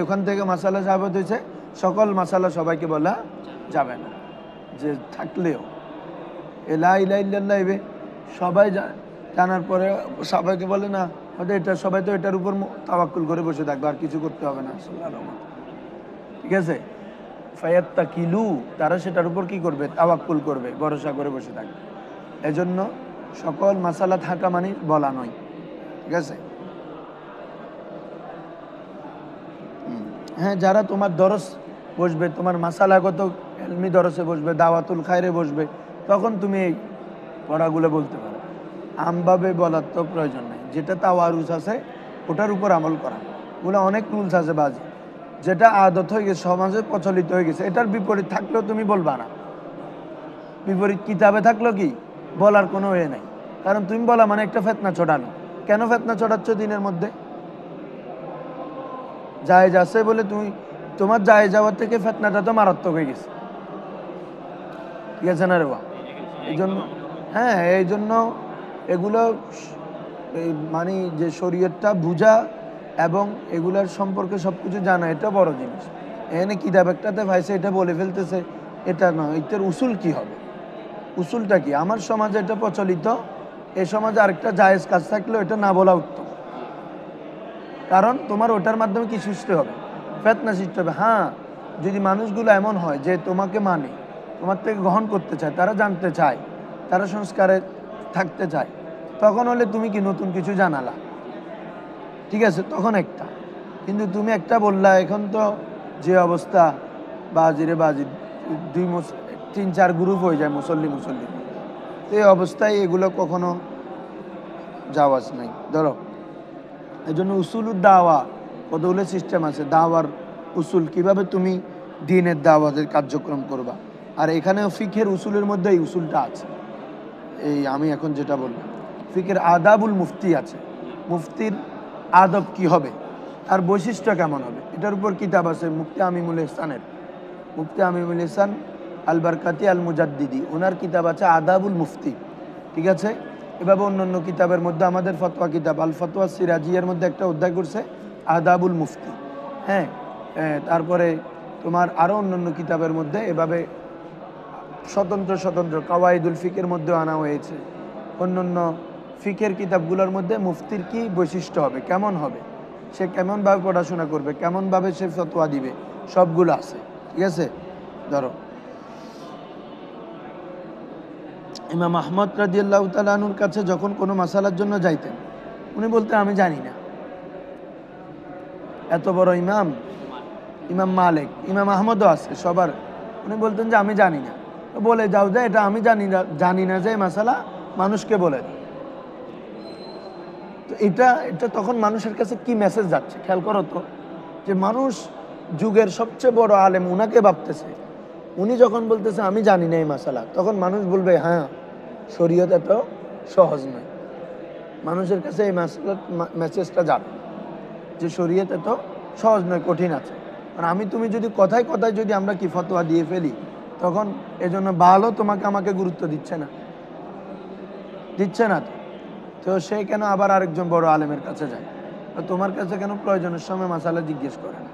S1: ওখান থেকে মাসালা সাহাবত হয়েছে, সকল মাসালা সবাইকে বলা যাবে না, যে থাকলেও লা ইলাহা ইল্লাল্লাহ এবে সবাই জানার পরে সবাইকে বলে না, এটা সবাই তো এটার উপর তাওয়াক্কুল করে বসে থাকবে, আর কিছু করতে হবে না। ঠিক আছে? ফায়াত্তাকিলু, তারা সেটার উপর কি করবে? তাওয়াক্কুল করবে, ভরসা করে বসে থাকবে। এজন্য সকল মাসালা থাকা মানে বলা নয়। ঠিক আছে? হ্যাঁ, যারা তোমার দরস বসবে, তোমার মাসালাগত ইলমি দরসে বসবে, দাওয়াতুল খায়রে বসবে, তখন তুমি এই পড়াগুলো বলতে পারো। আমভাবে বলার তো প্রয়োজন নেই। যেটা তাওয়ারুস আছে ওটার উপর আমল করা। ওগুলো অনেক রুলস আছে বাজি, যেটা আদত হয়ে গেছে, সমাজে প্রচলিত হয়ে গেছে, এটার বিপরীত থাকলেও তুমি বলবা না। বিপরীত কিতাবে থাকলো কি বলার কোনো ওয়ে নাই, কারণ তুমি বলা মানে একটা ফেতনা ছড়ানো। কেন ফেতনা ছড়াচ্ছ দিনের মধ্যে? জায়েজ আছে বলে তুমি, তোমার জায়েজ যাওয়ার থেকে ফেতনাটা তো মারাত্মক হয়ে গেছে। ঠিক আছে না রে বা? এই জন্য হ্যাঁ, এই জন্য এগুলো মানে যে শরীয়তটা বুঝা এবং এগুলার সম্পর্কে সব কিছু জানা, এটা বড় জিনিস। এখানে কিতাব একটাতে ভাইসে এটা বলে ফেলতেছে, এটা নয়। এটার উসুল কি হবে? উসুলটা কি? আমার সমাজে এটা প্রচলিত, এই সমাজে আরেকটা জায়েজ কাজ থাকলেও এটা না বলা উত্তম, কারণ তোমার ওটার মাধ্যমে কি সৃষ্টি হবে? ফেতনা সৃষ্টি হবে। হ্যাঁ, যদি মানুষগুলো এমন হয় যে তোমাকে মানে, তোমার থেকে গ্রহণ করতে চায়, তারা জানতে চায়, তারা সংস্কারে থাকতে চায়, তখন হলে তুমি কি নতুন কিছু জানালা, ঠিক আছে, তখন একটা। কিন্তু তুমি একটা বললা, এখন তো যে অবস্থা বাজিরে বাজি, 3-4 গ্রুপ হয়ে যায় মুসল্লি, এই অবস্থায় এগুলো কখনো যাওয়াজ নাই। ধরো, এই জন্য উসুলুদ দাওয়া কতগুলো সিস্টেম আছে, দাওয়ার উসুল, কিভাবে তুমি দ্বীনের দাওয়াতের কার্যক্রম করবা। আর এখানেও ফিকহের উসুলের মধ্যে এই উসুলটা আছে, এই আমি এখন যেটা বললাম ফিকের আদাবুল মুফতি আছে, মুফতির আদব কি হবে, তার বৈশিষ্ট্য কেমন হবে, এটার উপর কিতাব আছে মুফতি আমিমুল ইহসানের। মুফতি আমিমুল ইহসান আল বারকাতি আল মুজাদ্দিদি, ওনার কিতাব আছে আদাবুল মুফতি। ঠিক আছে, এভাবে অন্যান্য কিতাবের মধ্যে আমাদের ফতোয়া কিতাব আল ফতোয়া সিরাজিয়ার মধ্যে একটা অধ্যায় করছে আদাবুল মুফতি। হ্যাঁ, তারপরে তোমার আরও অন্যান্য কিতাবের মধ্যে এভাবে স্বতন্ত্র স্বতন্ত্র কাওয়াইদুল ফিকের মধ্যেও আনা হয়েছে। অন্যান্য ফিকের কিতাবগুলোর মধ্যে মুফতির কি বৈশিষ্ট্য হবে, কেমন হবে, সে কেমনভাবে পড়াশোনা করবে, কেমনভাবে সে ফতোয়া দিবে, সবগুলো আছে। ঠিক আছে, ধরো ইমাম আহমদ রাদিয়াল্লাহু তাআলা আনহুর কাছে যখন কোনো মাসালার জন্য যাইতেন, উনি বলতেন আমি জানি না। এত বড় ইমাম, ইমাম মালিক, ইমাম আহমদও আছে সবার, উনি বলতেন যে আমি জানি না, বলে যাও যে এটা আমি জানি না যে মাসালা মানুষকে বলে। তো এটা তখন মানুষের কাছে কি মেসেজ যাচ্ছে খেয়াল করো তো, যে মানুষ যুগের সবচেয়ে বড় আলেম উনাকে ভাবতেছে, উনি যখন বলতেছে আমি জানি না এই মাসালা, তখন মানুষ বলবে হ্যাঁ শরীয়ত এত সহজ নয়। মানুষের কাছে এই মেসেজটা যাবে যে শরীয়ত এত সহজ নয়, কঠিন আছে। আর আমি তুমি যদি কথায় কথায় যদি আমরা কি ফতোয়া দিয়ে ফেলি, তখন এজন্য ভালো তোমাকে আমাকে গুরুত্ব দিচ্ছে না তো সে কেন আবার আরেকজন বড় আলেমের কাছে যায়, তোমার কাছে কেন প্রয়োজনের সময় মাসালা জিজ্ঞেস করে না?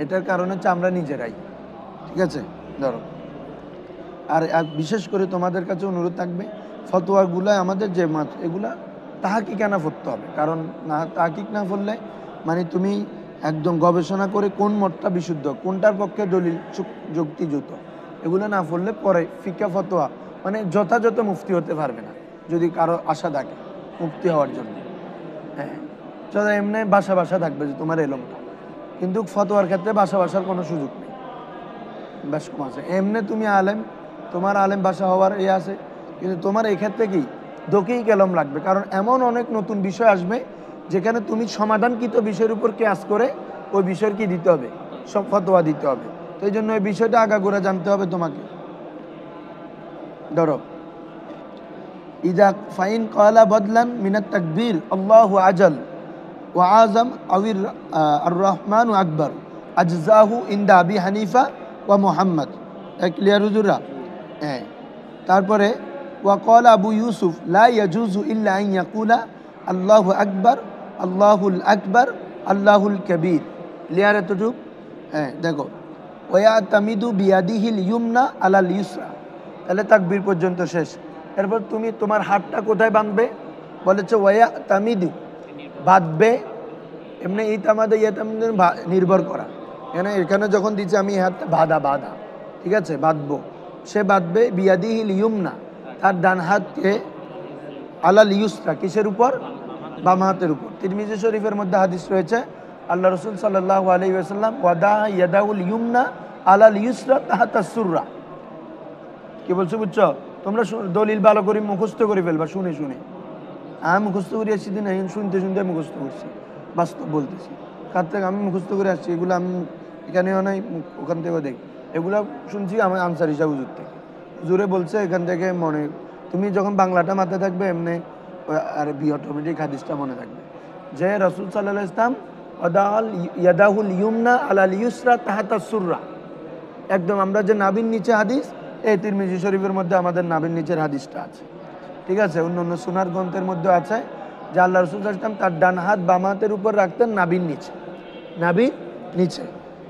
S1: এটার কারণ হচ্ছে আমরা নিজেরাই। ঠিক আছে, ধরো আর বিশেষ করে তোমাদের কাছে অনুরোধ থাকবে, ফতোয়াগুলো আমাদের যে এগুলা তাহাকিক না পড়তে হবে। কারণ না তাহাকিক না পড়লে মানে তুমি একদম গবেষণা করে কোন মতটা বিশুদ্ধ, কোনটার পক্ষে দলিল যুক্তিযুক্ত, এগুলো না পড়লে পরে ফিকা ফতোয়া মানে যথাযথ মুফতি হতে পারবে না। যদি কারো আশা থাকে মুফতি হওয়ার জন্য, হ্যাঁ যথা এমনি বাসা থাকবে যে তোমার এলমটা, কিন্তু ফতোয়ার ক্ষেত্রে বাসার কোনো সুযোগ নেই, বেশ কম আছে। এমনি তুমি আলেম, তোমার আলেম বাসা হওয়ার আছে, কিন্তু তোমার এই ক্ষেত্রে কি দকিই কেলম লাগবে। কারণ এমন অনেক নতুন বিষয় আসবে যেখানে তুমি সমাধানকৃত বিষয়ের উপর কেয়াস করে ওই বিষয়ের কি দিতে হবে, সব ফতোয়া দিতে হবে। তো এই জন্য ওই বিষয়টা আগাগোড়া জানতে হবে তোমাকে। ধরো ইদা ফাইন কয়লা বদলান মিনাত তাকবীর আল্লাহু আজাল ওয়া আযম আবির আর রহমান আকবর আজজাহু ইনদা আবি হানিফা ওয়া মুহাম্মদ। ক্লিয়ার হুজুরা? হ্যাঁ, তারপরে ওয়াকাল আবু ইউসুফ লা ইয়াজুজু ইল্লা আন ইয়াকুলা আল্লাহু আকবার আল্লাহুল আকবার আল্লাহুল কবির। ক্লিয়ার এতটুক? হ্যাঁ, দেখো ওয়া তামিদু বিয়াদিহিল ইউমনা আলাল ইউসরা, তাহলে তাকবীর পর্যন্ত শেষ। এরপর তুমি তোমার হাতটা কোথায় বাঁধবে বলেছে, ওয়া তামিদু বাঁধবে, এমনি এই তামাদে ইয়ে তামাদে নির্ভর করা, এখানে যখন দিচ্ছে আমি হাত বাঁধা, ঠিক আছে, বাঁধবো, সে বাঁধবে বিয়াদিহিল ইউমনা, তার ডান হাতকে আলাল ইউসরা, কিসের উপর? বাম হাতের উপর। তিরমিজি শরীফের মধ্যে হাদিস রয়েছে, আল্লাহ রসুল সাল্লাল্লাহু আলাইহি ওয়াসাল্লাম ওয়াদা ইয়াদাউল ইউমনা আলাল ইউসরা তাহাতা সুররা। কি বলছো বুঝছো? তোমরা দলিল ভালো করে মুখস্থ করে ফেলবা, শুনে আমি মুখস্থ করে আসছি দিন, শুনতে মুখস্থ করছি, বাস্তব বলতেছি, কার থেকে আমি মুখস্থ করে আসছি, এগুলো আমি এখানেও নাই ওখান থেকেও দেখি, এগুলো শুনছি আমার আনসার হিসাব হুজুর থেকে। হুজুরে বলছে এখান থেকে মনে, তুমি যখন বাংলাটা মাথায় থাকবে এমনি আরবি অটোমেটিক হাদিসটা মনে থাকবে, যে রাসূল সাল্লাল্লাহু আলাইহি ওয়াসাল্লাম ওয়াদাল ইয়াদাহুল ইউমনা আলাল ইউসরা তাহাতা সুররা, একদম আমরা যে নাভির নিচে হাদিস, এই তিরমিজি শরীফের মধ্যে আমাদের নাভির নিচের হাদিসটা আছে। ঠিক আছে, অন্য সুনার গ্রন্থের মধ্যে আছে যে আল্লাহ রাসূল সাল্লাল্লাহু আলাইহি ওয়াসাল্লাম তার ডান হাত বাম হাতের উপর রাখতেন নাভির নিচে।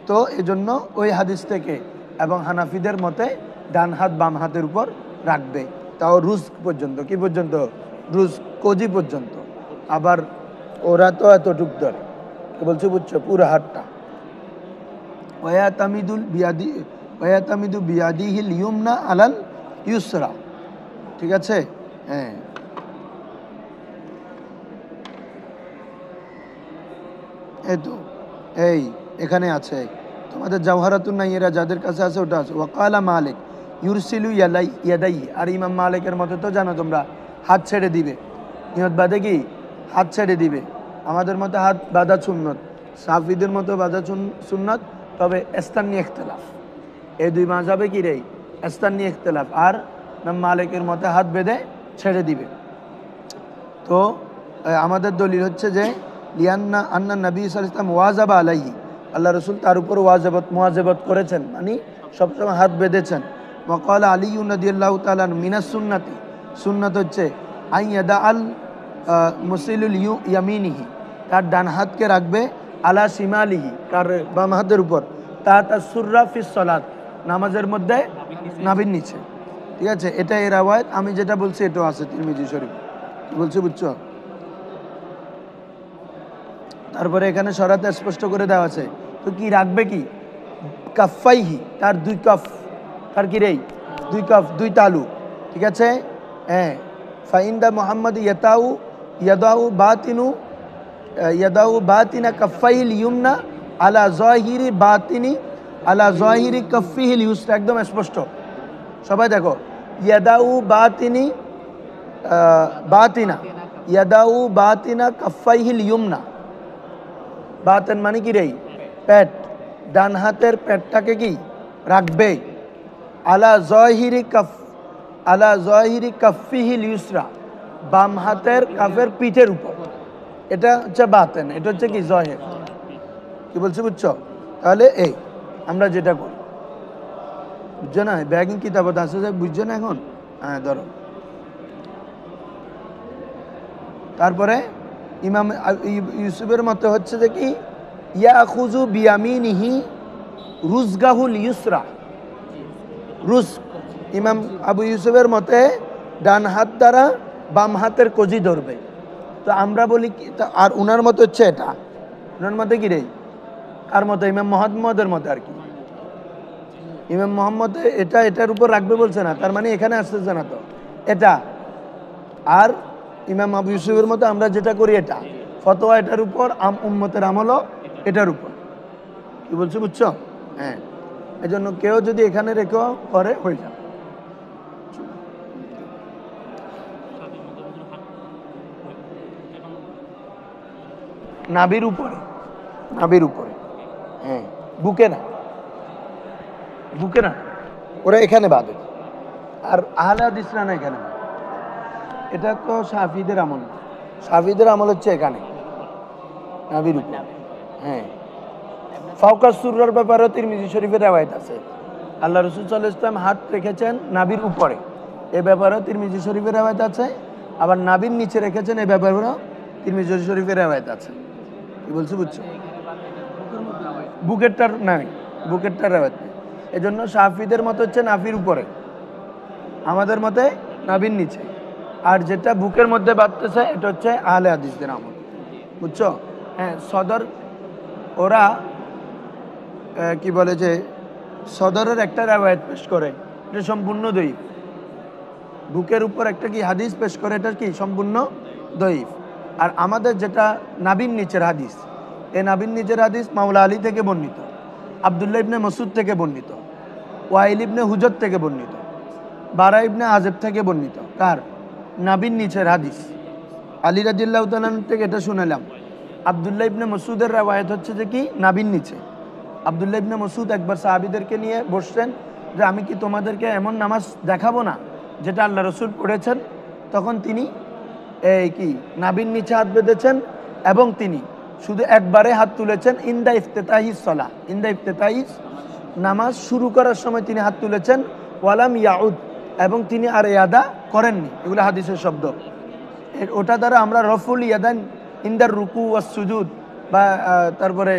S1: তো এজন্য ওই হাদিস থেকে এবং হানাফিদের মতে ডান হাত বাম হাতের উপর রাখবে, তাও রুজ পর্যন্ত, কি পর্যন্ত? রুজ কজি পর্যন্ত। আবার ওরা তো এতটুক ধরে, বলছে বুঝছো, পুরো হাতটা। ওয়াতামিদু বিয়াদিহিল ইউমনা আলাল ইউসরা। ঠিক আছে, হ্যাঁ, এই তো এই এখানে আছে তোমাদের জাওহারাতুন নাইরা যাদের কাছে আছে ওটা আছে। ওয়াকালা মালিক ইউরসিলু ইয়াদাই, আর ইমাম মালিকের মতে তো জানো তোমরা, হাত ছেড়ে দিবে, নিয়ত বাদে কি হাত ছেড়ে দিবে। আমাদের মতে হাত বাঁধা সুন্নত, সাফিদের মতো বাঁধা সুন্নত, তবে স্থান নিয়ে ইখতিলাফ। এই দুই মাযহাবে কি রে, স্থান নিয়ে ইখতিলাফ। আর ইমাম মালিকের মতে হাত বেঁধে ছেড়ে দিবে। তো আমাদের দলিল হচ্ছে যে লিয়ান্না আন্না নবী সাল্লাল্লাহু আলাইহি ওয়াসাল্লাম ওয়াজাবা আলাইহি, আল্লাহ রসুল তার উপর মুয়াজাবত করেছেন, মানে সবসময় হাত বেঁধেছেন। ওয়াকাল আলী রাদিয়াল্লাহু তাআলা মিনাস সুন্নাতি, সুন্নাত হচ্ছে আইয়াদা আল মুসিলুল ইয়ামিনিহি, তার ডান হাতকে রাখবে আলা শিমালিহি, তার বাম হাতের উপর, তার সুররা ফিস সালাত, নামাজের মধ্যে নাভির নিচে। ঠিক আছে, এটা এর রাওয়ায়াত। আমি যেটা বলছি এটাও আছে তিরমিজি শরীফ। কি বলছি বুঝছো? তারপরে এখানে শরাতে স্পষ্ট করে দেওয়া আছে, তো কি রাখবে কি, কাফাইহি, তার দুই কফ, তার কি রে দুই কফ, দুই তালু। ঠিক আছে, হ্যাঁ, ফাইন্দা মোহাম্মদ ইয়াদাউ বাতিনা কাফাইল ইউমনা আলা জাহিরি কাফিহিল ইউসরা, একদম স্পষ্ট। সবাই দেখো, ইয়াদাউ বাতিনা কাফাইহিল ইউমনা, বাতেন মানে কি রে পেট, ডান হাতের পেটটাকে কি রাখবে আলা জাহিরি কাফিহিল ইউসরা, বাম হাতের কাফের পিঠের উপর। এটা হচ্ছে বাতেন, এটা হচ্ছে কি জহের। কি বলছি বুঝছো? তাহলে এই আমরা যেটা করি, বুঝছো না, ব্যাগিং কিতাবত আছে, বুঝছো না এখন? হ্যাঁ, ধরো। তারপরে ইমাম ইউসুফের মতে হচ্ছে যে কি, ইয়াখুযু বিয়ামিনিহি রুজগাহুল ইউসরা, ইমাম আবু ইউসুফের মতে ডান হাত দ্বারা বাম হাতের কজি ধরবে। তো আমরা বলি কি, আর উনার মতে হচ্ছে এটা, উনার মতে কি রে, কার মতে? ইমাম মোহাম্মদের মতে আর কি। ইমাম মোহাম্মদ এটার উপর রাখবে বলছে না, তার মানে এখানে আসতেছে না তো এটা। আর ইমাম আবু ইউসুফের মতে আমরা যেটা করি এটা ফতোয়া, এটার উপর, উম্মতের আমলও এটার উপর। কি বলছি বুঝছো? হ্যাঁ, এই জন্য কেউ যদি এখানে রেখেও করে হয়ে যাবে। নাভির উপরে, হ্যাঁ, বুকে না, ওরা এখানে বাঁধে। আর আহলে হাদিসরা না এখানে। এটা তো শাফিদের আমল না, শাফিদের আমল হচ্ছে এখানে নাভির উপর। হ্যাঁ, ফাওকা সুররার ব্যাপারেও তিরমিজি শরীফের রিওয়ায়াত আছে, আল্লাহ রাসূল সাল্লাল্লাহু আলাইহি ওয়াসাল্লাম হাত রেখেছেন নাভির উপরে, এ ব্যাপারেও তিরমিজি শরীফের রিওয়ায়াত আছে। আবার নাভির নিচে রেখেছেন, এই ব্যাপারেও তিরমিজি শরীফের রিওয়ায়াত আছে। কি বলছি বুঝছো? বুকেরটার রিওয়ায়াত নেই। এজন্য শাফিদের মত হচ্ছে নাভির উপরে, আমাদের মতে নাভির নিচে। আর যেটা বুকের মধ্যে বাঁধতেছে এটা হচ্ছে আহলে হাদিসদের আমল। বুঝছো? হ্যাঁ, ওরা কি বলে যে সদরের একটা রিওয়ায়াত পেশ করে, এটা সম্পূর্ণ দঈফ। বুকের উপর একটা কি হাদিস পেশ করে, এটা কি সম্পূর্ণ দঈফ। আর আমাদের যেটা নাভির নিচের হাদিস, এই নাভির নিচের হাদিস মাওলা আলী থেকে বর্ণিত, আব্দুল্লাহ ইবনে মাসউদ থেকে বর্ণিত, ওয়াইল ইবনে হুজর থেকে বর্ণিত, বারা ইবনে আজেব থেকে বর্ণিত। কার? নাভির নিচের হাদিস। আলী রাদিয়াল্লাহু তাআলা থেকে এটা শুনালাম। আব্দুল্লাহ ইবনে মাসউদের রিওয়ায়াত হচ্ছে যে কি নাভির নিচে। আব্দুল্লাহ ইবনে মাসউদ একবার সাহাবীদেরকে নিয়ে বসছেন যে আমি কি তোমাদেরকে এমন নামাজ দেখাবো না যেটা আল্লাহ রাসূল পড়েছেন? তখন তিনি এই কি নাভির নিচে হাত বেঁধেছেন এবং তিনি শুধু একবারে হাত তুলেছেন ইনদা ইফতিতাহিস সালাহ, নামাজ শুরু করার সময় তিনি হাত তুলেছেন, ওয়ালাম ইয়াউদ, এবং তিনি আর ইয়াদা করেননি। এগুলো হাদিসের শব্দ। ওটা দ্বারা আমরা রফুল ইয়াদান ইনদার রুকু ওয়াস সুজুদ, বা তারপরে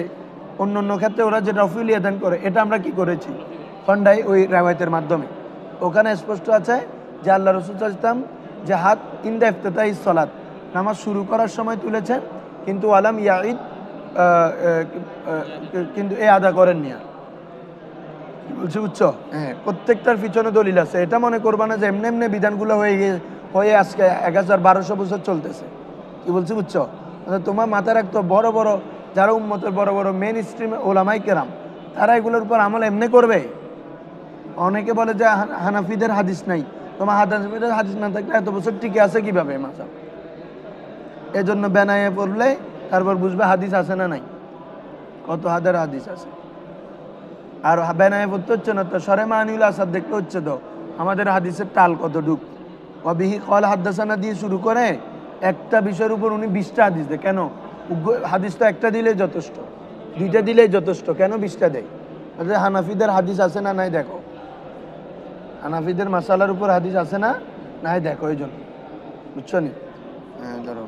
S1: অন্য ক্ষেত্রে ওরা যে রফুল ইয়াদান করে, এটা আমরা কি করেছি খন্ডাই ওই রিওয়ায়াতের মাধ্যমে। ওখানে স্পষ্ট আছে যে আল্লাহ রাসূল সাল্লাল্লাহু আলাইহি ওয়াসাল্লাম যে হাত ইনদা ইফতিতাহিস সালাত, নামাজ শুরু করার সময় তুলেছেন, কিন্তু ওয়ালাম ইয়াইদ, কিন্তু এ আদা করেননি। বলছি বুঝছো? হ্যাঁ, প্রত্যেকটার পিছনে দলিল আছে। এটা মনে করবা না যে এমনি বিধানগুলো হয়ে আজকে 1200 বছর চলতেছে। কি বলছি বুঝছো? তোমার মাথায় রাখতো বড় বড় যারা উম্মতের বড় বড় মেন স্ট্রিম ওলামাই কেরাম, তারা এগুলোর উপর আমল এমনি করবে। অনেকে বলে যে হানাফিদের হাদিস নাই, তোমার হানাফিদের হাদিস না থাকলে এত বছর টিকে আছে কিভাবে মাসাব? এজন্য বেনায়ে পড়লে তারপর বুঝবে হাদিস আছে না নাই, কত হাজার হাদিস আছে। আর বেনায়ে পড়তে হচ্ছে না তো, সরে মানিউল আসাদ দেখতে হচ্ছে তো আমাদের হাদিসের টাল কত ডুব। অবিহি কল হাদ্দাসানা দিয়ে শুরু করে একটা বিষয়ের উপর উনি 20টা হাদিস দেয় কেন? হাদিস তো একটা দিলেই যথেষ্ট, 2টা দিলেই যথেষ্ট, কেন 20টা দেয়? হানাফিদের হাদিস আছে না নাই দেখো, হানাফিদের মাসালার উপর হাদিস আছে না নাই দেখো, এই জন্য, বুঝছো নি? হ্যাঁ ধরো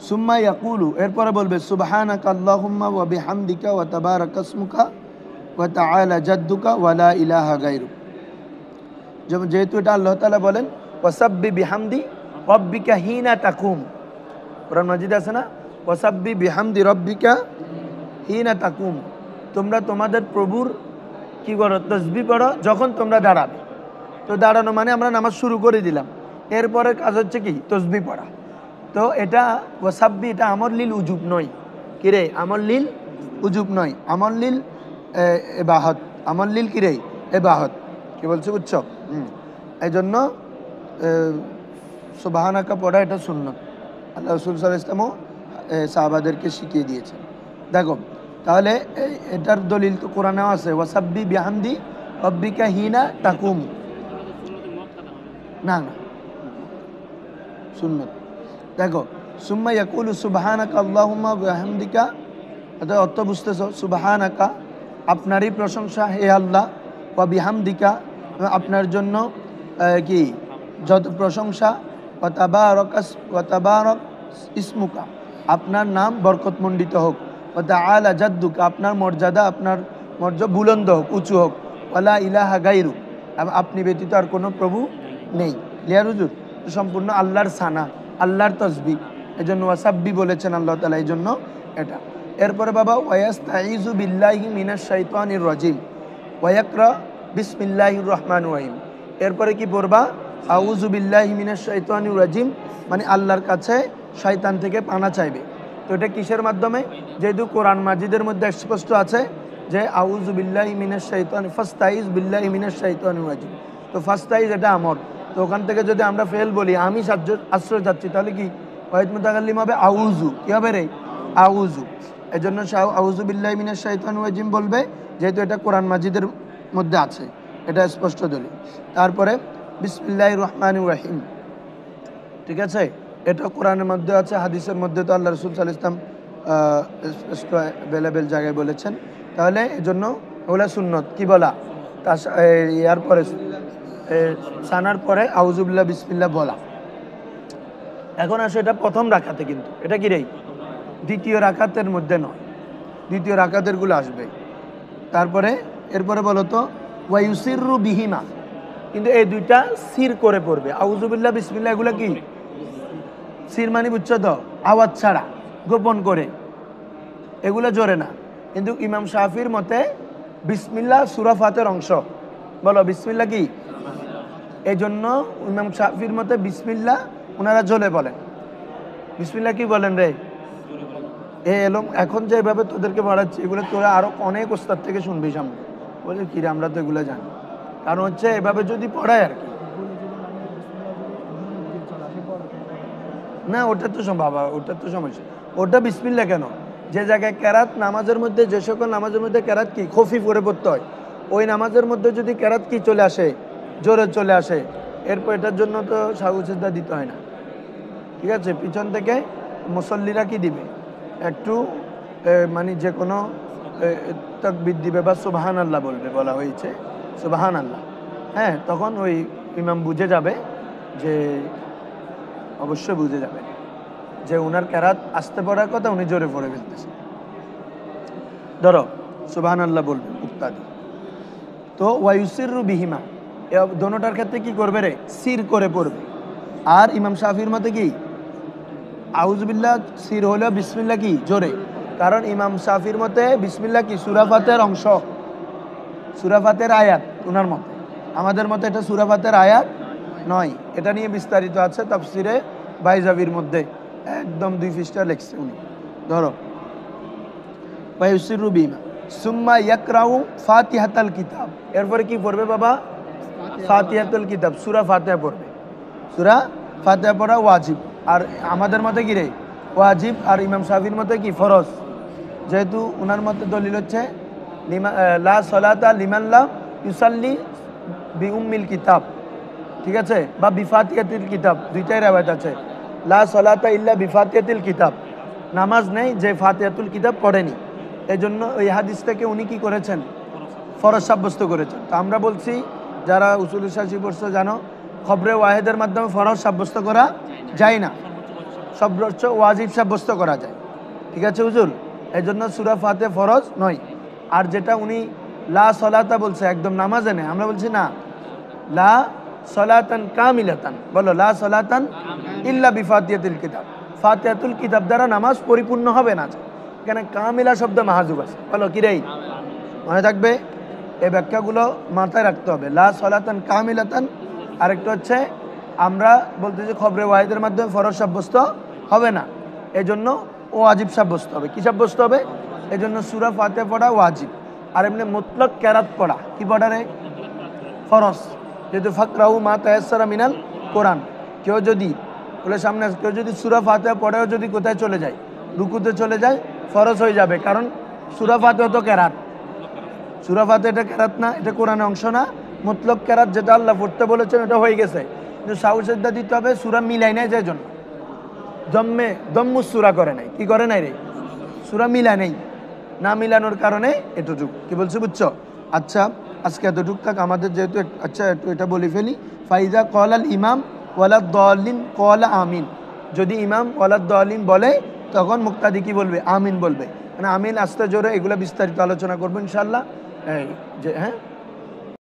S1: সুম্মা ইয়াকুলু, এরপরে বলবে সুবহানাকা আল্লাহুম্মা ওয়া বিহামদিকা ওয়া তাবারাকা ইসমুকা ওয়া তাআলা জাদ্দুকা ওয়া লা ইলাহা গায়রুক। যেহেতু এটা আল্লাহ তাআলা বলেন ওয়াসাব্বি বিহামদি রাব্বিকা হিনা তাকুম, কোরআন মাজিদে আছে না ওয়াসাব্বি বিহামদি রাব্বিকা হিনা তাকুম, তোমরা তোমাদের প্রভুর কি করো? তাসবিহ পড়ো যখন তোমরা দাঁড়াবে। তো দাঁড়ানো মানে আমরা নামাজ শুরু করে দিলাম, এরপরে কাজ হচ্ছে কি? তাসবিহ পড়া। তো এটা ওয়াসাব্বি, এটা আমর লিল উজুব নয়, কিরে আমর লিল উজুব নয়, আমর লিল এবাহত, আমর লিল কিরে এবাহত, কি বলছে বুঝছো? এই জন্য সুবহানাকা পড়া এটা সুন্নত, আল্লাহ রাসূল সাল্লাল্লাহু আলাইহি ওয়াসাল্লাম সাহাবাদেরকে শিখিয়ে দিয়েছেন। দেখো তাহলে এটার দলিল তো কোরআনেও আছে, ওয়াসাব্বি বিহামদি রাব্বিকা হিনা তাকুম, না না সুন্নত। দেখো সুম্মা ইয়াকুলু সুবহানাকা আল্লাহুম্মা বিহামদিকা, এটা অর্থ বুঝতেছো? সুবহানাকা আপনারই প্রশংসা হে আল্লাহ, ওয়া বিহামদিকা আপনার জন্য কি যত প্রশংসা, ওয়া তাবারাক ইসমুকা আপনার নাম বরকতমণ্ডিত হোক, ওয়া তাআলা জাদ্দুকা আপনার মর্যাদা, আপনার মর্যাদা বুলন্দ হোক, উঁচু হোক, ওয়া লা ইলাহা গায়রু আপনি ব্যতীত আর কোনো প্রভু নেই। ক্লিয়ার হুজুর? সম্পূর্ণ আল্লাহর সানা, আল্লাহর তসবিহ, এই জন্য ওয়াসাব্বি বলেছেন আল্লাহ তাআলা, এই জন্য এটা। এরপরে বাবা ওয়ায়াস্তাইযু বিল্লাহি মিনাশ শাইতানির রাজিম ওয়া ইয়াকরা বিসমিল্লাহির রহমানির রহিম। এরপরে কি পড়বা? আউযু বিল্লাহি মিনাশ শাইতানির রাজিম, মানে আল্লাহর কাছে শয়তান থেকে পানা চাইবে। তো এটা কিসের মাধ্যমে? যেহেতু কোরআন মাজিদের মধ্যে স্পষ্ট আছে যে আউযু বিল্লাহি মিনাশ শাইতানি ফাস্তাইজ বিল্লাহি মিনাশ শাইতানির রাজিম, তো ফাস্তাইজ এটা আমর, তো ওখান থেকে যদি আমরা ফেল বলি আমি আশ্রয় যাচ্ছি, তাহলে কি ওয়াহিদ মুতাকাল্লিম হবে আউযু, কি হবে রে? আউযু। এই জন্য আউযু বিল্লাহি মিনাশ শাইতানির রাজিম বলবে, যেহেতু এটা কোরআন মাজিদের মধ্যে আছে, এটা স্পষ্ট দলিল। তারপরে বিসমিল্লাহির রহমানির রহিম, ঠিক আছে, এটা কোরআনের মধ্যে আছে, হাদিসের মধ্যে তো আল্লাহ রাসূল সাল্লাল্লাহু আলাইহি ওয়াসাল্লাম স্পষ্ট অ্যাভেলেবেল জায়গায় বলেছেন, তাহলে এজন্য ওগুলা সুন্নত। কি বলা? ইয়ার পরে সানার পরে আউযুবিল্লাহ বিসমিল্লাহ বলা। এখন আসো এটা প্রথম রাকাতে, কিন্তু এটা কি রে? দ্বিতীয় রাকাতের মধ্যে নয়, দ্বিতীয় রাকাতের গুলো আসবে। তারপরে এরপরে বলো তো ওয়ায়ুসিররু বিহিমা, কিন্তু এই দুইটা সির করে পড়বে। আউযুবিল্লাহ বিসমিল্লাহ এগুলো কি সির মানে বুঝছো তো? আওয়াজ ছাড়া, গোপন করে, এগুলো জোরে না। কিন্তু ইমাম শাফির মতে বিসমিল্লাহ সূরা ফাতিহার অংশ, বলো বিসমিল্লাহ কি? এই জন্য ইমাম শাফির মতে বিসমিল্লাহ ওনারা জোরে বলেন। বিসমিল্লাহ কি বলেন রে? এলম এখন যেভাবে তোদেরকে পড়াচ্ছি, এগুলো তোরা আরো অনেক ওস্তাদ থেকে শুনবি সামনে। বলে কি রে, আমরা তো এগুলো জানি, কারণ হচ্ছে এভাবে যদি পড়ায় আর কি না, ওটা তো বাবা, ওটা তো সমস্যা। ওটা বিসমিল্লাহ কেন? যে জায়গায় কেরাত নামাজের মধ্যে, যে সকল নামাজের মধ্যে কেরাত কি খফিফ করে পড়তে হয়, ওই নামাজের মধ্যে যদি কেরাত কি চলে আসে, জোরে চলে আসে, এরপর এটার জন্য তো সাহু সিজদা দিতে হয় না, ঠিক আছে? পিছন থেকে মুসল্লিরা কি দিবে? একটু মানে যে কোনো তাকবীর দিবে বা সুবহানাল্লাহ বলবে, বলা হয়েছে সুবহানাল্লাহ। হ্যাঁ, তখন ওই ইমাম বুঝে যাবে যে, অবশ্যই বুঝে যাবে যে ওনার কেরাত আসতে পড়ার কথা, উনি জোরে পড়ে ফেলতেছে। ধরো সুবহানাল্লাহ বলবে মুক্তাদি, তো ওয়ায়ুসিররু বিহিমা দোনোটার ক্ষেত্রে কি করবে রে? সির করে পড়বে। আর ইমাম শাফির মতে কি আউযুবিল্লাহ সির হলেও বিসমিল্লাহ কি জোরে, কারণ ইমাম শাফির মতে বিসমিল্লাহ কি সূরা ফাতিহার অংশ, সূরা ফাতিহার আয়াত ওনার মতে। আমাদের মতে এটা সূরা ফাতিহার আয়াত নয়। এটা নিয়ে বিস্তারিত আছে তাফসিরে বাইজাবির মধ্যে, একদম 2 পৃষ্ঠা লিখছে উনি। ধরো ওয়ায়ুসিররু বিহিমা সুম্মা ইয়াকরাউ ফাতিহাতাল কিতাব, এরপরে কি পড়বে বাবা? ফাতিহাতুল কিতাব, সূরা ফাতিহা পড়বে। সূরা ফাতিহা পড়া ওয়াজিব, আর আমাদের মতে কি রে? ওয়াজিব, আর ইমাম শাফির মতে কি ফরজ। যেহেতু ওনার মতে দলিল হচ্ছে লা সলাতা লিমান লা ইউসাল্লি বি উম্মিল কিতাব, ঠিক আছে, বা বিফাতিয়াতিল কিতাব, দুইটাই রেওয়ায়েত আছে। লা সলাতা ইল্লা বিফাতিয়াতিল কিতাব, নামাজ নেই যে ফাতিহাতুল কিতাব পড়েনি। এই জন্য ওই হাদিস থেকে উনি কি করেছেন, ফরজ সাব্যস্ত করেছেন। তো আমরা বলছি যারা উসুল শাসি পড়ছো জানো, খবরে ওয়াহেদের মাধ্যমে ফরজ সাব্যস্ত করা যায় না, সর্বোচ্চ ওয়াজিব সাব্যস্ত করা যায়, ঠিক আছে হুজুর। এই জন্য সূরা ফাতিহা ফরজ নয়। আর যেটা উনি লা সলাতা বলছে একদম নামাজে নেই, আমরা বলছি না, লা সলাতান কামিলাতান, বলো লা সলাতান ইল্লা বিফাতিহাতিল কিতাব, ফাতিহাতুল কিতাব দ্বারা নামাজ পরিপূর্ণ হবে না। এখানে কামিলা শব্দ মাহাজুব আছে, বলো কি রে, মনে থাকবে। এই ব্যাখ্যাগুলো মাথায় রাখতে হবে। লা সলাতান কামিলাতান, আরেকটা হচ্ছে আমরা বলতে যে খবরে ওয়াহিদের মাধ্যমে ফরজ সাব্যস্ত হবে না, এজন্য ওয়াজিব সাব্যস্ত হবে। কি সাব্যস্ত হবে? এজন্য সূরা ফাতিহা পড়া ওয়াজিব। আর এমনি মুতলাক কেরাত পড়া কি পড়া রে, ফরজ। যেহেতু ফাকরাউ মা তায়াসসারা মিনাল কোরআন, কেউ যদি বলে সামনে কেউ যদি সূরা ফাতিহা পড়েও যদি কোথায় চলে যায়, রুকুতে চলে যায়, ফরজ হয়ে যাবে, কারণ সূরা ফাতিহা তো কেরাত। সূরা ফাতিহা এটা কেরাত না, এটা কোরআনের অংশ না। মুতলাক কেরাত যেটা আল্লাহ পড়তে বলেছেন এটা হয়ে গেছে, কিন্তু সাউসেদ্দা দিতে হবে, সূরা মিলাই নাই যে জন্য দম্মুস সূরা করে নাই, কি করে নাই রে, সূরা মিলা নেই, না মিলানোর কারণে এতটুক কি বলছে, বুঝছো? আচ্ছা আজকে এতটুক থাক আমাদের, যেহেতু আচ্ছা একটু এটা বলে ফেলি। ফাইজা কলাল ইমাম ওয়ালাদ দলিন কলা আমিন, যদি ইমাম ওয়ালাদ দলিন বলে তখন মুক্তাদি কি বলবে, আমিন বলবে। মানে আমিন আস্তে জোরে, এগুলো বিস্তারিত আলোচনা করবো ইনশাল্লাহ। এই যে হ্যাঁ